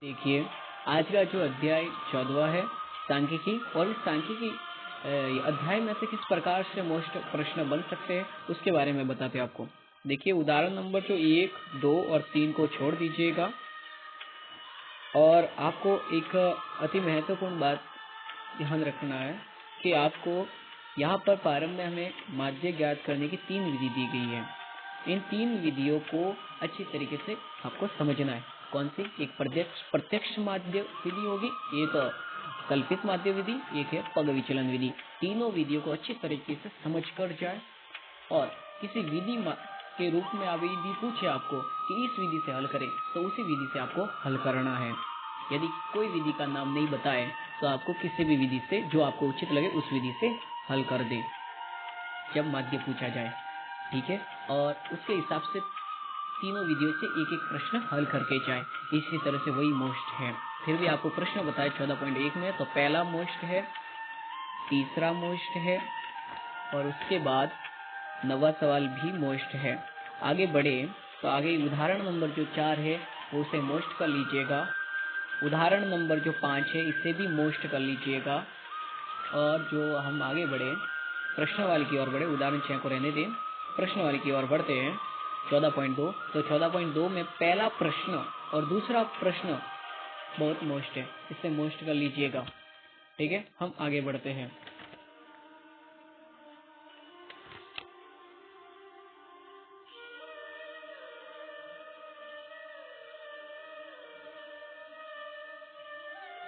देखिए, आज का जो अध्याय 14वां है सांख्यिकी, और इस सांख्यिकी अध्याय में से किस प्रकार से मोस्ट प्रश्न बन सकते हैं उसके बारे में बताते हैं आपको। देखिए, उदाहरण नंबर जो 1, 2 और 3 को छोड़ दीजिएगा, और आपको एक अति महत्वपूर्ण बात ध्यान रखना है कि आपको यहाँ पर प्रारंभ में हमें माध्य ज्ञात करने की 3 विधि दी गई है। इन 3 विधियों को अच्छी तरीके से आपको समझना है। कौन सी? एक प्रत्यक्ष माध्य विधि होगी, एक कल्पित माध्य विधि, एक है पग विचलन विधि। तीनों विधियों को अच्छी तरीके से समझ कर जाए, और किसी विधि के रूप में अभी भी पूछे आपको कि इस विधि से हल करें, तो उसी विधि से आपको हल करना है। यदि कोई विधि का नाम नहीं बताए तो आपको किसी भी विधि से जो आपको उचित लगे उस विधि से हल कर दें जब माध्य पूछा जाए, ठीक है। और उसके हिसाब से तीनों विधियों से एक एक प्रश्न हल करके जाए। इसी तरह से वही मोस्ट है। फिर भी आपको प्रश्न बताए 14.1 में, तो पहला मोस्ट है, तीसरा मोस्ट है, और उसके बाद 9वां सवाल भी मोस्ट है। आगे बढ़े तो आगे उदाहरण नंबर जो 4 है वो उसे मोस्ट कर लीजिएगा। उदाहरण नंबर जो 5 है इसे भी मोस्ट कर लीजिएगा। और जो हम आगे बढ़े प्रश्न वाले की ओर बढ़े, उदाहरण 6 को रहने दें, प्रश्न वाले की ओर बढ़ते हैं 14.2। तो 14.2 में पहला प्रश्न और दूसरा प्रश्न बहुत मोस्ट है, इसे मोस्ट कर लीजिएगा, ठीक है। हम आगे बढ़ते हैं।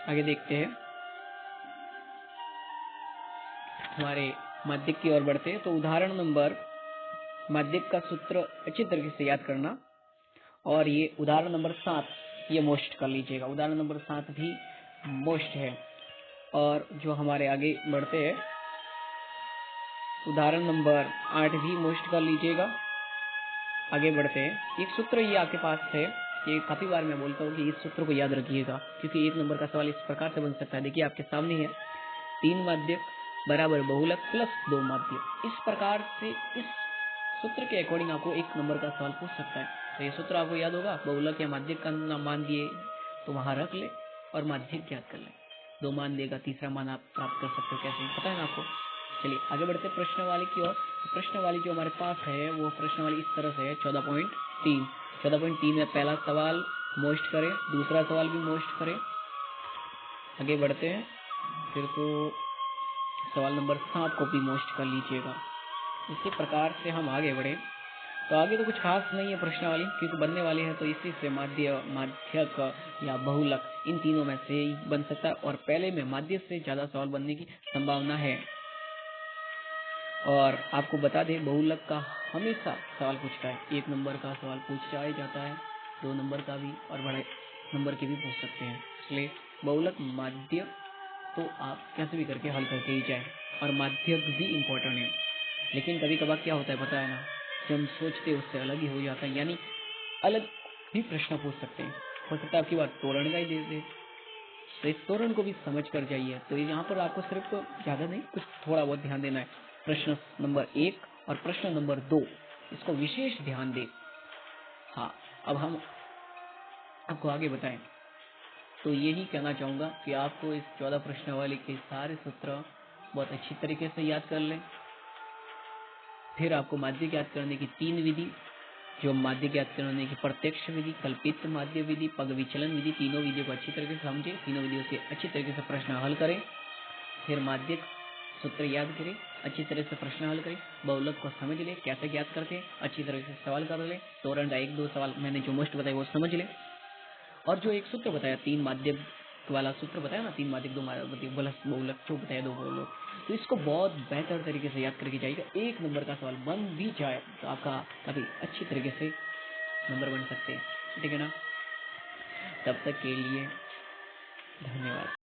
आगे देखते हैं, हमारे माध्यक की ओर बढ़ते हैं। तो उदाहरण नंबर माध्यक का सूत्र अच्छी तरीके से याद करना, और ये उदाहरण नंबर 7 ये मोस्ट कर लीजिएगा। उदाहरण नंबर 7 भी मोस्ट है। और जो हमारे आगे बढ़ते हैं, उदाहरण नंबर 8 भी मोस्ट कर लीजिएगा। आगे बढ़ते हैं। एक सूत्र ये आपके पास है, ये काफी बार मैं बोलता हूँ कि इस सूत्र को याद रखिएगा, क्योंकि 1 नंबर का सवाल इस प्रकार से बन सकता है। देखिए, आपके सामने है 3 माध्यक बराबर बहुलक प्लस 2 माध्यक। इस प्रकार से इस सूत्र के अकॉर्डिंग आपको 1 नंबर का सवाल पूछ सकता है। तो ये सूत्र आपको याद होगा, बहुलक या माध्यक का नाम मान दिए तो वहां रख ले और माध्यक ज्ञात कर ले। 2 मान देगा, तीसरा मान आप प्राप्त कर सकते हो। कैसे, पता है ना आपको? चलिए आगे बढ़ते प्रश्न वाली की ओर। प्रश्न वाली जो हमारे पास है वो प्रश्न वाली इस तरह से है 14.3। 14.3 में पहला सवाल मोस्ट करें, दूसरा सवाल भी मोस्ट करें। आगे बढ़ते हैं, फिर तो सवाल नंबर 7 को भी मोस्ट कर लीजिएगा। इसी प्रकार से हम आगे बढ़े तो आगे तो कुछ खास नहीं है प्रश्न वाली, क्योंकि बनने वाली है तो इसी से माध्य, माध्यक या बहुलक इन तीनों में से ही बन सकता है, और पहले में माध्य से ज्यादा सवाल बनने की संभावना है। और आपको बता दें, बहुलक का हमेशा सवाल पूछता है। 1 नंबर का सवाल पूछा ही जाता है, 2 नंबर का भी, और बड़े नंबर के भी पूछ सकते हैं। इसलिए बहुलक माध्य तो आप कैसे भी करके हल करके ही जाए, और माध्यक भी इम्पोर्टेंट है। लेकिन कभी कभार क्या होता है पता है ना, जो हम सोचते हैं उससे अलग ही हो जाता है, यानी अलग भी प्रश्न पूछ सकते हैं। हो सकता है आपकी बात तोरण का ही दे दे, तो इस तोरण को भी समझ कर जाइए। तो यहाँ पर आपको सिर्फ ज्यादा नहीं, कुछ थोड़ा बहुत ध्यान देना है। प्रश्न नंबर 1 और प्रश्न नंबर 2 इसको विशेष ध्यान दे। हाँ, अब हम आपको आगे बताएं तो यही कहना चाहूंगा कि आपको इस 14 प्रश्न वाले के सारे सूत्र बहुत अच्छी तरीके से याद कर लें। फिर आपको माध्य ज्ञात करने की 3 विधि, जो माध्य ज्ञात करने की प्रत्यक्ष विधि, कल्पित माध्य विधि, पग विचलन विधि, तीनों विधियों को अच्छी तरीके से समझे, तीनों विधियों से अच्छी तरीके से प्रश्न हल करें। फिर माध्यक सूत्र याद करें, अच्छी तरह से प्रश्न हल करें, बहुलक को समझ ले कैसे ज्ञात करके अच्छी तरह से सवाल कर ले, तोरण का 1-2 सवाल मैंने जो मोस्ट बताया वो समझ ले, और जो एक सूत्र बताया 3 माध्यक वाला सूत्र बताया ना, 3 माध्यक 2 माध्यक बहुलक जो बताया 2 बहुलक, तो इसको बहुत बेहतर तरीके से याद करके जाइएगा। 1 नंबर का सवाल बन भी जाए तो आपका काफी अच्छी तरीके से नंबर बन सकते हैं, ठीक है ना। तब तक के लिए धन्यवाद।